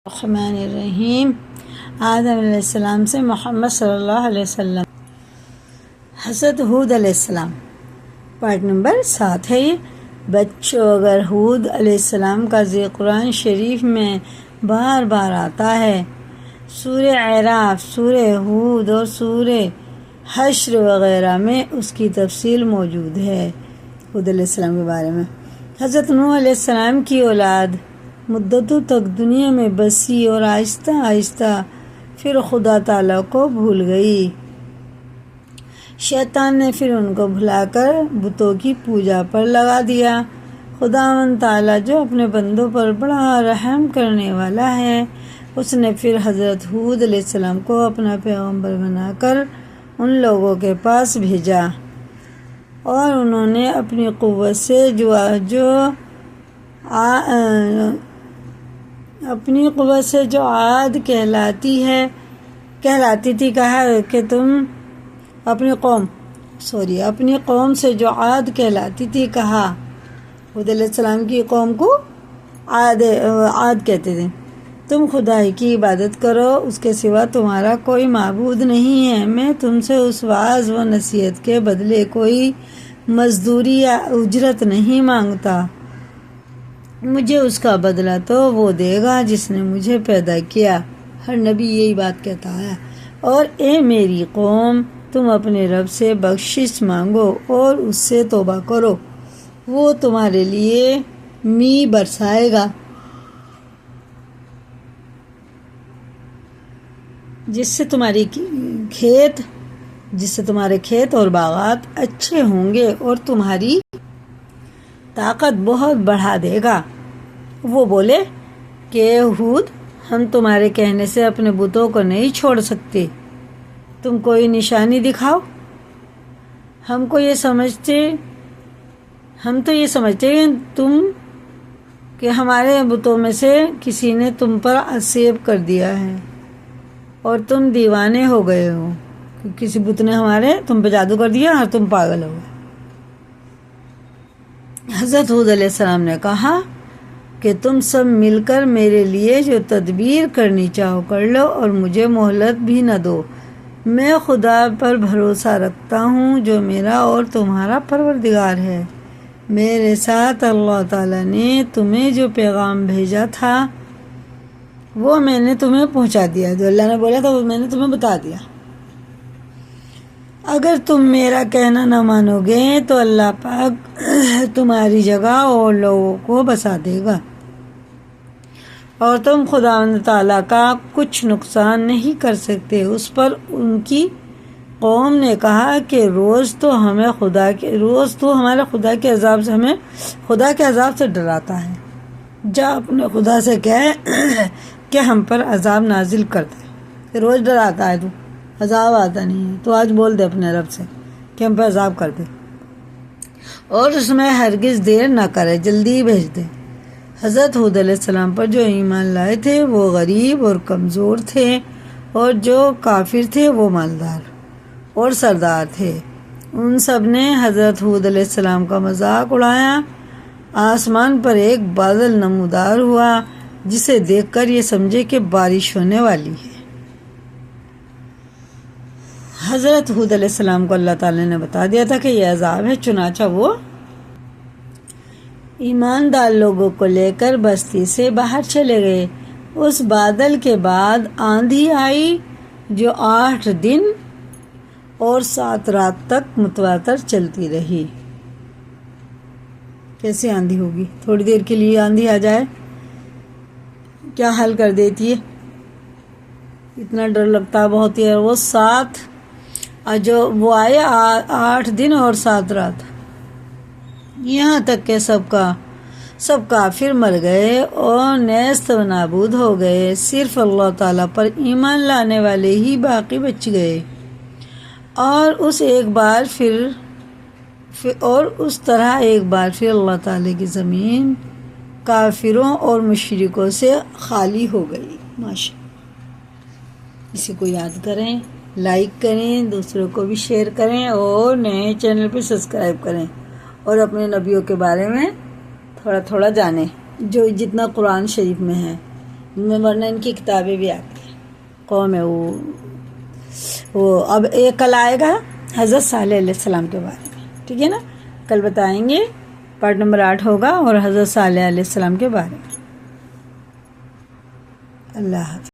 الرحمن الرحیم۔ آدم علیہ السلام سے محمد صلی اللہ علیہ وسلم، حضرت ہود علیہ السلام، پارٹ نمبر 7 ہے یہ۔ بچوں، اگر ہود علیہ السلام کا ذکر قرآن شریف میں بار بار آتا ہے، سورہ اعراف، سورہ ہود اور سورہ حشر وغیرہ میں اس کی تفصیل موجود ہے۔ ہود علیہ السلام کے بارے میں حضرت نوح علیہ السلام کی اولاد مدتوں تک دنیا میں بسی اور آہستہ آہستہ پھر خدا تعالیٰ کو بھول گئی۔ شیطان نے پھر ان کو بھلا کر بتوں کی پوجا پر لگا دیا۔ خداوند تعالیٰ جو اپنے بندوں پر بڑا رحم کرنے والا ہے، اس نے پھر حضرت ہود علیہ السلام کو اپنا پیغمبر بنا کر ان لوگوں کے پاس بھیجا، اور انہوں نے اپنی قوت سے جو عاد کہلاتی تھی کہا کہ تم اپنی قوم سے جو عاد کہلاتی تھی کہا، ہود علیہ السلام کی قوم کو عاد کہتے تھے، تم خدا ہی کی عبادت کرو، اس کے سوا تمہارا کوئی معبود نہیں ہے۔ میں تم سے اس وعظ و نصیحت کے بدلے کوئی مزدوری یا اجرت نہیں مانگتا، مجھے اس کا بدلہ تو وہ دے گا جس نے مجھے پیدا کیا۔ ہر نبی یہی بات کہتا ہے۔ اور اے میری قوم، تم اپنے رب سے بخشش مانگو اور اس سے توبہ کرو، وہ تمہارے لیے می برسائے گا، جس سے تمہارے کھیت اور باغات اچھے ہوں گے اور تمہاری طاقت بہت بڑھا دے گا۔ وہ بولے کہ ہود، ہم تمہارے کہنے سے اپنے بتوں کو نہیں چھوڑ سکتے، تم کوئی نشانی دکھاؤ۔ ہم تو یہ سمجھتے کہ ہمارے بتوں میں سے کسی نے تم پر عصیب کر دیا ہے اور تم دیوانے ہو گئے ہو، کسی بت نے تم پہ جادو کر دیا اور تم پاگل ہو گئے۔ حضرت ہود علیہ السلام نے کہا کہ تم سب مل کر میرے لیے جو تدبیر کرنی چاہو کر لو اور مجھے مہلت بھی نہ دو۔ میں خدا پر بھروسہ رکھتا ہوں جو میرا اور تمہارا پروردگار ہے۔ میرے ساتھ اللہ تعالیٰ نے تمہیں جو پیغام بھیجا تھا وہ میں نے تمہیں پہنچا دیا، جو اللہ نے بولا تھا وہ میں نے تمہیں بتا دیا۔ اگر تم میرا کہنا نہ مانو گے تو اللہ پاک تمہاری جگہ اور لوگوں کو بسا دے گا، اور تم خداوند تعالیٰ کا کچھ نقصان نہیں کر سکتے۔ اس پر ان کی قوم نے کہا کہ روز تو ہمارے خدا کے عذاب سے ڈراتا ہے، جا اپنے خدا سے کہے کہ ہم پر عذاب نازل کر دے۔ روز ڈراتا ہے تو عذاب آتا نہیں ہے، تو آج بول دے اپنے رب سے کہ ہم پر عذاب کر دے، اور اس میں ہرگز دیر نہ کرے، جلدی بھیج دے۔ حضرت ہود علیہ السلام پر جو ایمان لائے تھے وہ غریب اور کمزور تھے، اور جو کافر تھے وہ مالدار اور سردار تھے۔ ان سب نے حضرت ہود علیہ السلام کا مذاق اڑایا۔ آسمان پر ایک بادل نمودار ہوا جسے دیکھ کر یہ سمجھے کہ بارش ہونے والی ہے۔ حضرت ہود علیہ السلام کو اللہ تعالیٰ نے بتا دیا تھا کہ یہ عذاب ہے، چنانچہ وہ ایماندار لوگوں کو لے کر بستی سے باہر چلے گئے۔ اس بادل کے بعد آندھی آئی جو 8 دن اور 7 رات تک متواتر چلتی رہی۔ کیسے آندھی ہوگی؟ تھوڑی دیر کے لیے آندھی آ جائے کیا حل کر دیتی ہے، اتنا ڈر لگتا ہے بہت ہی۔ وہ 7 جو وہ آئے 8 دن اور 7 رات، یہاں تک کہ سب کافر مر گئے اور نیست و نابود ہو گئے، صرف اللہ تعالیٰ پر ایمان لانے والے ہی باقی بچ گئے۔ اور اس طرح ایک بار پھر اللہ تعالیٰ کی زمین کافروں اور مشرکوں سے خالی ہو گئی۔ اسی کو یاد کریں، لائک کریں، دوسروں کو بھی شیئر کریں، اور نئے چینل پہ سبسکرائب کریں، اور اپنے نبیوں کے بارے میں تھوڑا تھوڑا جانیں، جو جتنا قرآن شریف میں ہے۔ ورنہ ان کی کتابیں بھی آتی ہیں. قوم ہے وہ اب ایک کل آئے گا حضرت صالح علیہ السلام کے بارے میں. ٹھیک ہے نا، کل بتائیں گے. پارٹ نمبر 8 ہوگا اور حضرت صالح علیہ السلام کے بارے میں. اللہ حافظ.